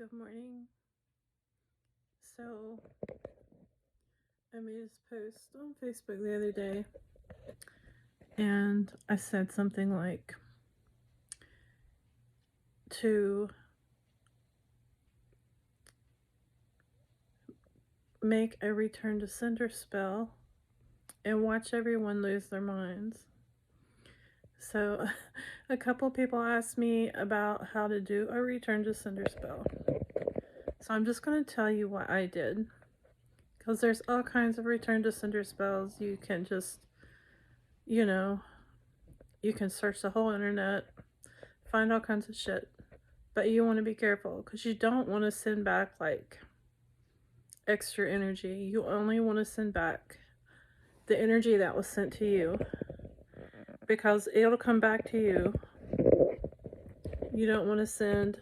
Good morning. So, I made this post on Facebook the other day, and I said something like to make a return to sender spell and watch everyone lose their minds. So, a couple people asked me about how to do a return to sender spell. So, I'm just going to tell you what I did. Because there's all kinds of return to sender spells. You can just, you can search the whole internet, find all kinds of shit. But you want to be careful because you don't want to send back like extra energy. You only want to send back the energy that was sent to you, because it'll come back to you. You don't want to send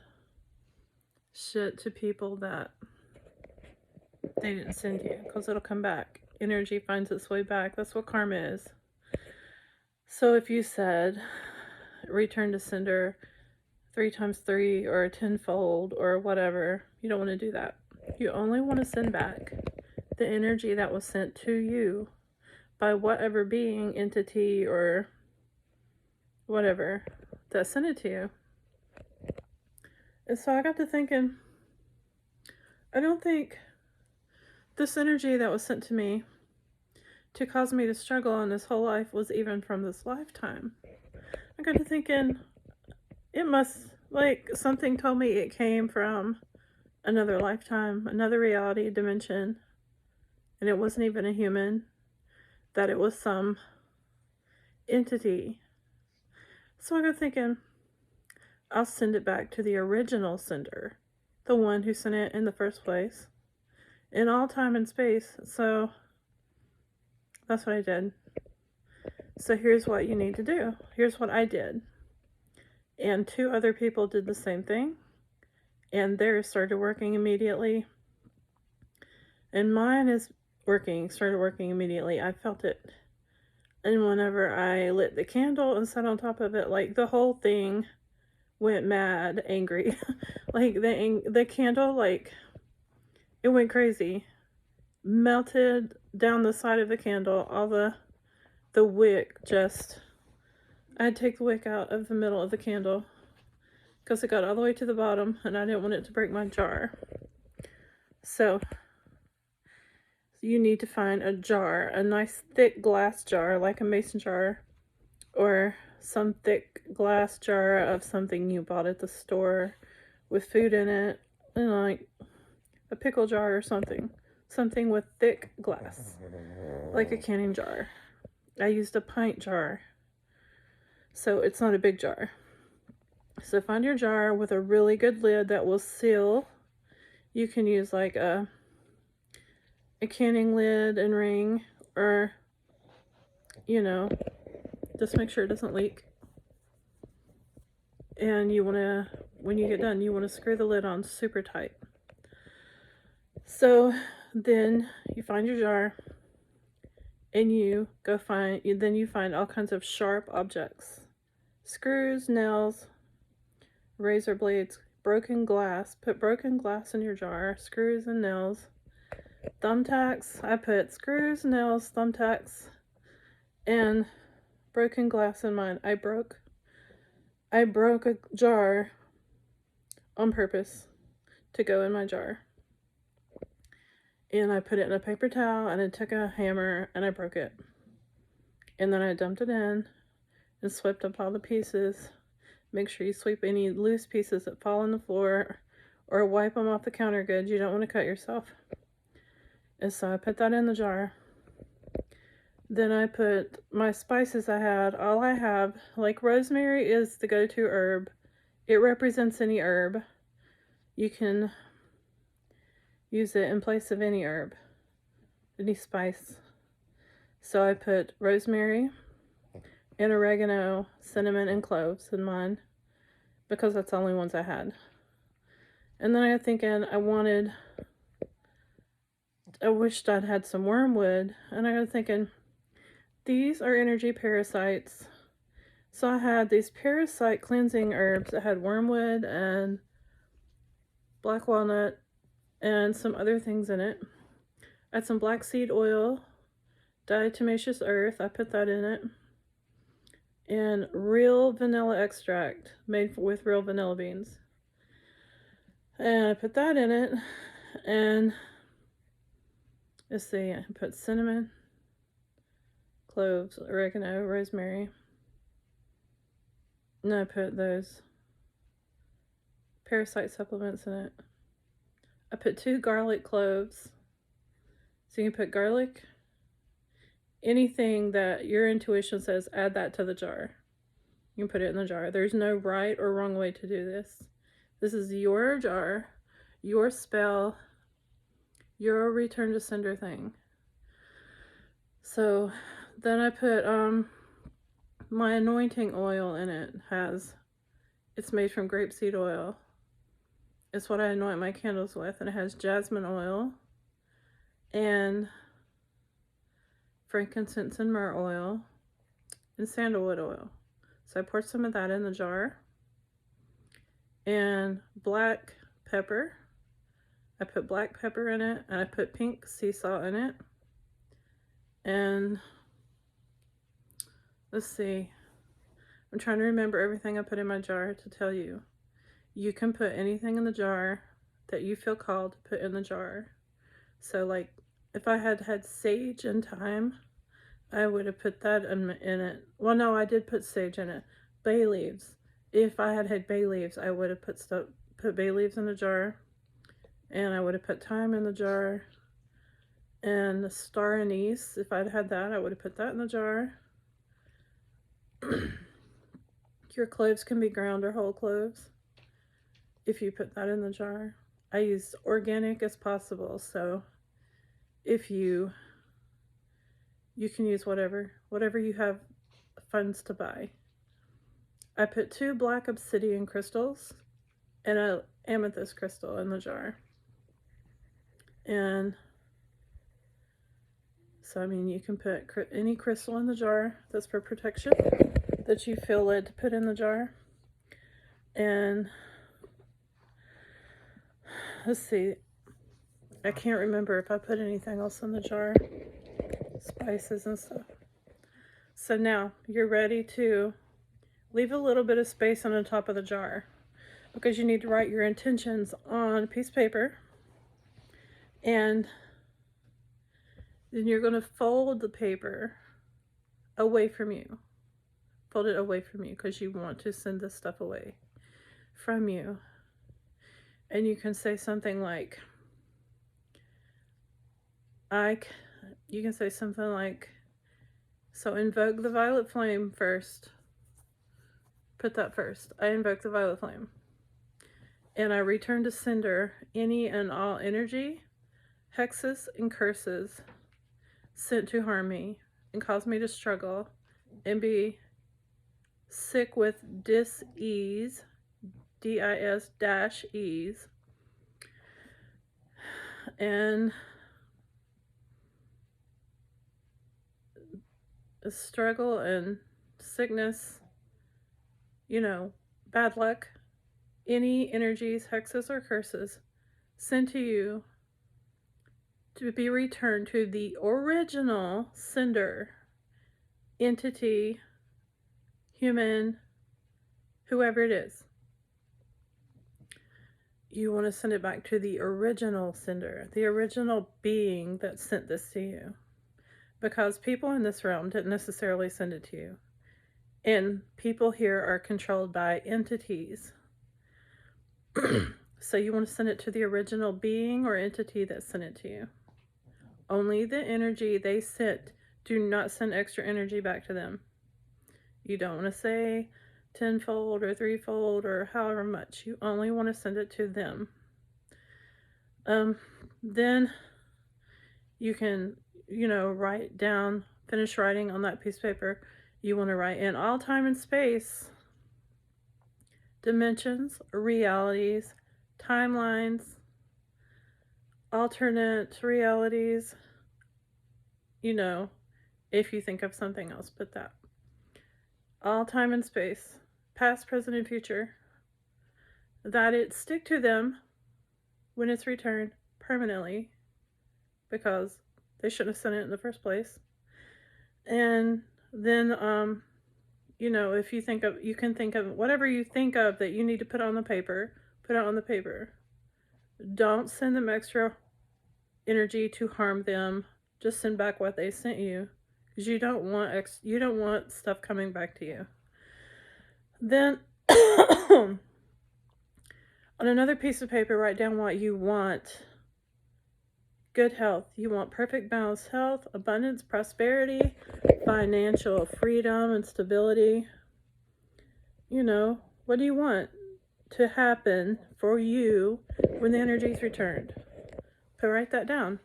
shit to people that they didn't send you, because it'll come back. Energy finds its way back. That's what karma is. So if you said return to sender 3 times 3 or 10-fold or whatever, you don't want to do that. You only want to send back the energy that was sent to you by whatever being, entity, or whatever that sent it to you. And so I got to thinking, I don't think this energy that was sent to me to cause me to struggle in this whole life was even from this lifetime. I got to thinking, it must, like, something told me it came from another lifetime, another reality dimension, and it wasn't even a human, that it was some entity. So I got thinking, I'll send it back to the original sender, the one who sent it in the first place, in all time and space. So that's what I did. So here's what you need to do. Here's what I did. And 2 other people did the same thing, and theirs started working immediately. And mine started working immediately. I felt it. And whenever I lit the candle and sat on top of it, like, the whole thing went mad, angry. Like, the candle, like, it went crazy. Melted down the side of the candle. All the wick just, I had to take the wick out of the middle of the candle because it got all the way to the bottom and I didn't want it to break my jar. So you need to find a jar, a nice thick glass jar, like a mason jar, or some thick glass jar of something you bought at the store with food in it, and like a pickle jar or something with thick glass, like a canning jar. I used a pint jar, so it's not a big jar. So find your jar with a really good lid that will seal. You can use like a canning lid and ring, or just make sure it doesn't leak. And you want to, when you get done, you want to screw the lid on super tight. So then you find your jar, and you find all kinds of sharp objects: screws, nails, razor blades, broken glass. Put broken glass in your jar, screws and nails, thumbtacks. I put screws, nails, thumbtacks, and broken glass in mine. I broke a jar on purpose to go in my jar. And I put it in a paper towel, and I took a hammer and I broke it. And then I dumped it in and swept up all the pieces. Make sure you sweep any loose pieces that fall on the floor, or wipe them off the counter good. You don't want to cut yourself. And so I put that in the jar. Then I put my spices I had. All I have, like, rosemary is the go-to herb. It represents any herb. You can use it in place of any herb, any spice. So I put rosemary and oregano, cinnamon, and cloves in mine, because that's the only ones I had. And then I got thinking, I wished I'd had some wormwood, and I got thinking, these are energy parasites. So I had these parasite cleansing herbs that had wormwood and black walnut, and some other things in it. Add some black seed oil, diatomaceous earth, I put that in it, and real vanilla extract made with real vanilla beans. And I put that in it, and let's see, I put cinnamon, cloves, oregano, rosemary, and I put those parasite supplements in it. I put 2 garlic cloves. So you can put garlic, anything that your intuition says, add that to the jar. You can put it in the jar. There's no right or wrong way to do this. This is your jar, your spell, your return to sender thing. So then I put my anointing oil in it. It's made from grapeseed oil. It's what I anoint my candles with, and it has jasmine oil and frankincense and myrrh oil and sandalwood oil. So I poured some of that in the jar. And black pepper. I put black pepper in it, and I put pink sea salt in it. And let's see, I'm trying to remember everything I put in my jar to tell you. You can put anything in the jar that you feel called to put in the jar. So like if I had sage and thyme, I would have put that in it. Well, no, I did put sage in it. Bay leaves. If I had bay leaves, I would have put bay leaves in the jar. And I would have put thyme in the jar. And star anise, if I'd had that, I would have put that in the jar. Your cloves can be ground or whole cloves if you put that in the jar. I used organic as possible, so if you can use whatever you have funds to buy. I put 2 black obsidian crystals and an amethyst crystal in the jar. And so, I mean, you can put any crystal in the jar that's for protection that you feel led to put in the jar. And let's see, I can't remember if I put anything else in the jar, spices and stuff. So now you're ready to leave a little bit of space on the top of the jar because you need to write your intentions on a piece of paper. And then you're going to fold the paper away from you. Fold it away from you because you want to send this stuff away from you. And you can say something like, you can say something like, so invoke the violet flame first. Put that first. I invoke the violet flame. And I return to sender any and all energy, hexes, and curses sent to harm me and cause me to struggle and be sick with dis-ease, D-I-S-ease, and a struggle and sickness, bad luck, any energies, hexes, or curses sent to you to be returned to the original sender, entity, human, whoever it is. You want to send it back to the original sender, the original being that sent this to you. Because people in this realm didn't necessarily send it to you. And people here are controlled by entities. So you want to send it to the original being or entity that sent it to you. Only the energy they sent. Do not send extra energy back to them. You don't want to say tenfold or threefold or however much. You only want to send it to them. Then you can, write down, finish writing on that piece of paper. You want to write in all time and space, dimensions, realities, timelines, alternate realities. If you think of something else, put that. All time and space, past, present, and future. That it stick to them when it's returned permanently, because they shouldn't have sent it in the first place. And then, if you can think of whatever you think of that you need to put on the paper, put it on the paper. Don't send them extra energy to harm them. Just send back what they sent you, because you don't want stuff coming back to you. Then on another piece of paper, write down what you want. Good health. You want perfect balanced health, abundance, prosperity, financial freedom, and stability. What do you want to happen for you when the energy is returned? But write that down.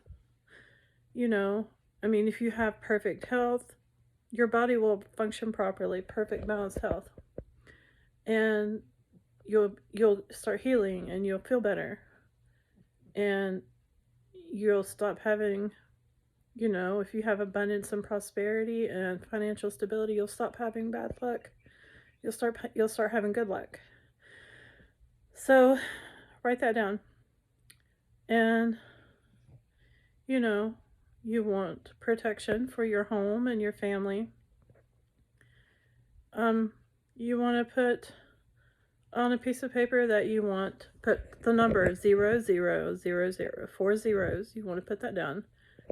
If you have perfect health, your body will function properly, perfect balanced health. And you'll start healing, and you'll feel better. And you'll stop having, if you have abundance and prosperity and financial stability, you'll stop having bad luck. You'll start having good luck. So write that down. And you want protection for your home and your family. You want to put on a piece of paper that you want, put the number 0000, 4 zeros. You want to put that down.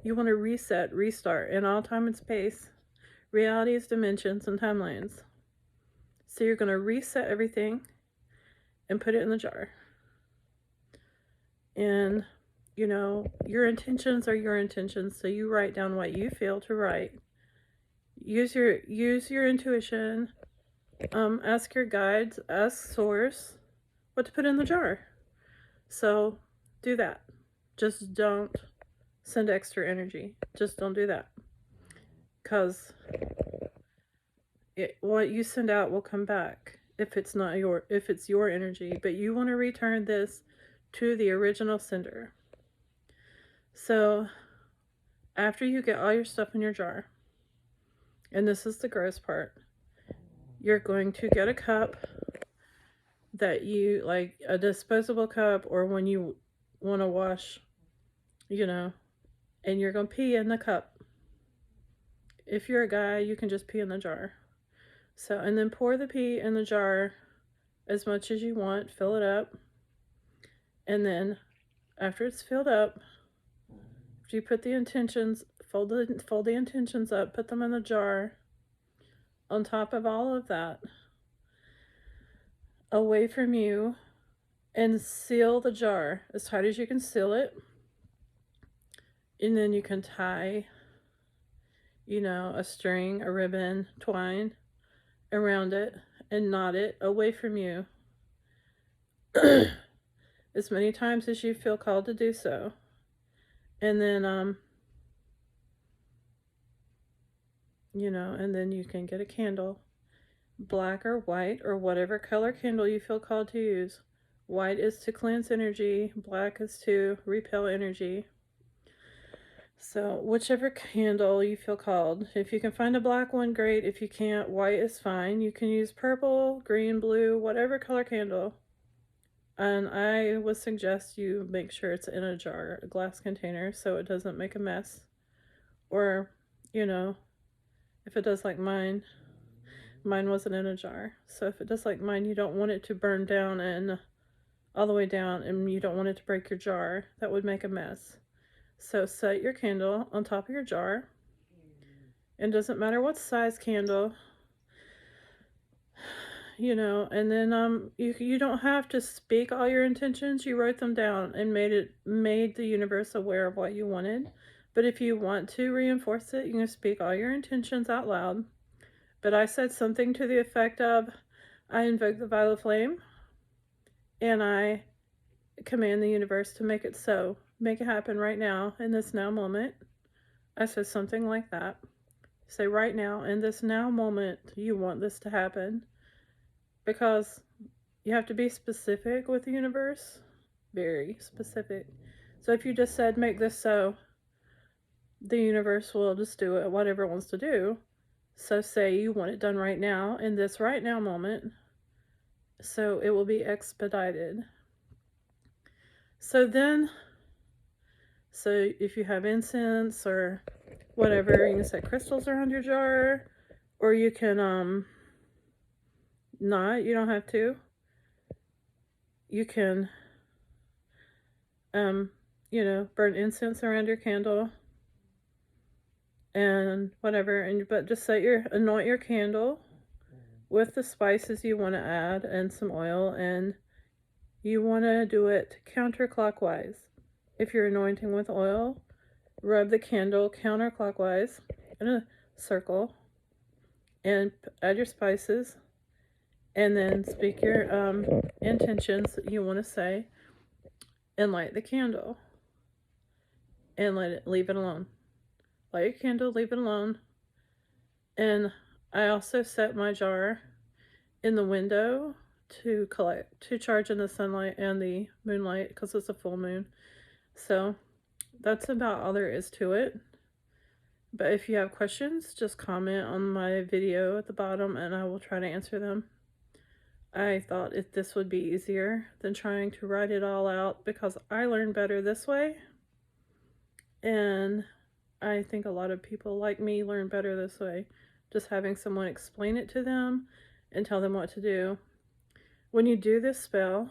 You want to reset, restart in all time and space, realities, dimensions, and timelines. So you're going to reset everything and put it in the jar. And your intentions are your intentions, so you write down what you feel to write. Use your intuition. Ask your guides, ask source what to put in the jar. So do that. Just don't send extra energy. Just don't do that, because what you send out will come back if it's your energy. But you want to return this to the original sender. So after you get all your stuff in your jar, and this is the gross part, you're going to get a cup that you like, a disposable cup, or when you want to wash, and you're going to pee in the cup. If you're a guy, you can just pee in the jar. So, and then pour the pee in the jar as much as you want, fill it up. And then after it's filled up, you put the intentions, fold the intentions up, put them in the jar. On top of all of that, away from you, and seal the jar as tight as you can seal it. And then you can tie, a string, a ribbon, twine around it and knot it away from you as many times as you feel called to do so. And then and then you can get a candle, black or white or whatever color candle you feel called to use. White is to cleanse energy, black is to repel energy. So whichever candle you feel called. If you can find a black one, great. If you can't, white is fine. You can use purple, green, blue, whatever color candle. And I would suggest you make sure it's in a jar, a glass container, so it doesn't make a mess. Or, if it does like mine wasn't in a jar. So if it does like mine, you don't want it to burn down and all the way down, and you don't want it to break your jar. That would make a mess. So set your candle on top of your jar. It doesn't matter what size candle, and then you don't have to speak all your intentions. You wrote them down and made the universe aware of what you wanted. But if you want to reinforce it, you can speak all your intentions out loud. But I said something to the effect of, I invoke the violet flame, and I command the universe to make it so. Make it happen right now, in this now moment. I said something like that. Say, right now, in this now moment, you want this to happen. Because you have to be specific with the universe. Very specific. So if you just said, make this so, the universe will just do it, whatever it wants to do. So say you want it done right now, in this right now moment. So it will be expedited. So then, so if you have incense or whatever, you can set crystals around your jar, or you can not, you don't have to. You can burn incense around your candle and whatever, but just anoint your candle with the spices you want to add and some oil, and you want to do it counterclockwise. If you're anointing with oil, rub the candle counterclockwise in a circle and add your spices, and then speak your intentions that you want to say and light the candle and leave it alone. Light your candle, leave it alone. And I also set my jar in the window to charge in the sunlight and the moonlight because it's a full moon. So that's about all there is to it. But if you have questions, just comment on my video at the bottom and I will try to answer them. I thought this would be easier than trying to write it all out because I learn better this way. And I think a lot of people like me learn better this way. Just having someone explain it to them and tell them what to do. When you do this spell,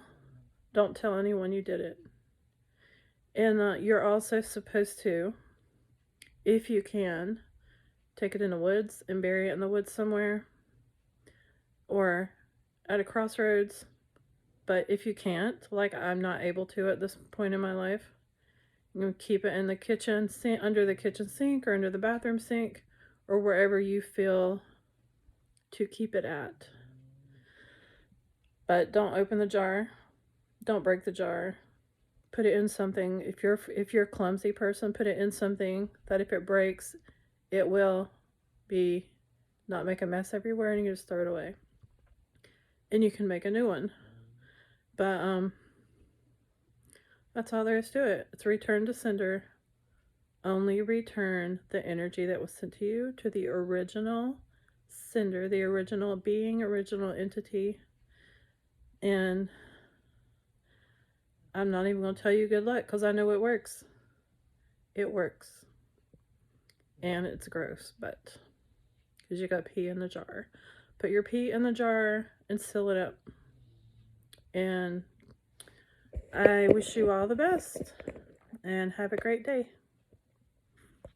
don't tell anyone you did it. And you're also supposed to, if you can, take it in the woods and bury it in the woods somewhere or at a crossroads. But if you can't, like I'm not able to at this point in my life, you can keep it in the kitchen sink, under the kitchen sink or under the bathroom sink or wherever you feel to keep it at. But don't open the jar. Don't break the jar. Put it in something. If you're a clumsy person, put it in something that if it breaks, it will not make a mess everywhere, and you just throw it away. And you can make a new one. But that's all there is to it. It's return to sender. Only return the energy that was sent to you to the original sender, the original being, original entity. And I'm not even going to tell you good luck because I know it works. It works. And it's gross, but because you got pee in the jar. Put your pee in the jar and seal it up. And I wish you all the best and have a great day.